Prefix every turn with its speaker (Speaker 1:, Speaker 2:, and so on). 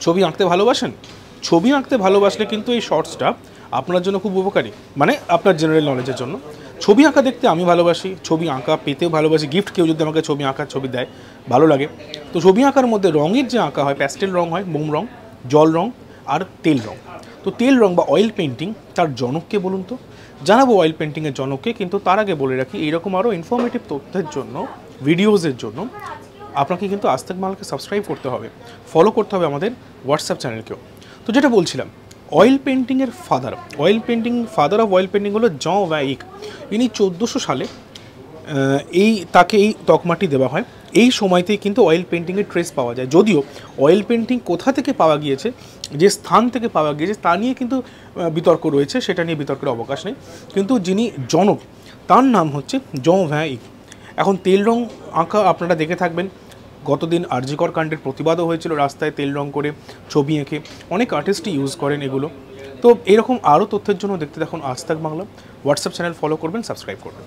Speaker 1: ছবি আঁকতে ভালোবাসেন? ছবি আঁকতে ভালোবাসলে কিন্তু এই শর্টসটা আপনার জন্য খুব উপকারী, মানে আপনার জেনারেল নলেজের জন্য। ছবি আঁকা দেখতে আমি ভালোবাসি, ছবি আঁকা পেতেও ভালোবাসি। গিফট কেউ যদি আমাকে ছবি আঁকার ছবি দেয় ভালো লাগে। তো ছবি আঁকার মধ্যে রঙের যে আঁকা হয়, প্যাস্টেল রং হয়, মোম রং, জল রং আর তেল রং। তো তেল রং বা অয়েল পেন্টিং, তার জনককে বলুন তো? জানাবো অয়েল পেন্টিংয়ের জনককে, কিন্তু তার আগে বলে রাখি এইরকম আরও ইনফরমেটিভ তথ্যের জন্য, ভিডিওসের জন্য আপনাকে কিন্তু আজ তাক বাংলাকে সাবস্ক্রাইব করতে হবে, ফলো করতে হবে আমাদের হোয়াটসঅ্যাপ চ্যানেলকেও। তো যেটা বলছিলাম, অয়েল পেন্টিংয়ের ফাদার অফ অয়েল পেন্টিং হলো জন ভ্যাইক। ইনি 1400 সালে তাকে এই তকমাটি দেওয়া হয়। এই সময়তেই কিন্তু অয়েল পেন্টিংয়ের ট্রেস পাওয়া যায়। যদিও অয়েল পেন্টিং কোথা থেকে পাওয়া গিয়েছে, যে স্থান থেকে পাওয়া গিয়েছে তা নিয়ে কিন্তু বিতর্ক রয়েছে, সেটা নিয়ে বিতর্কের অবকাশ নেই। কিন্তু যিনি জনক তার নাম হচ্ছে জন ভ্যাইক। এখন তেল রং আঁকা আপনারা দেখে থাকবেন, গতদিন আরজি কর কাণ্ডের প্রতিবাদও হয়েছিল, রাস্তায় তেল রং করে ছবি এঁকে অনেক আর্টিস্টই ইউজ করেন এগুলো। তো এরকম আরও তথ্যের জন্য দেখতে দেখুন আজ তাক বাংলা। হোয়াটসঅ্যাপ চ্যানেল ফলো করবেন, সাবস্ক্রাইব করবেন।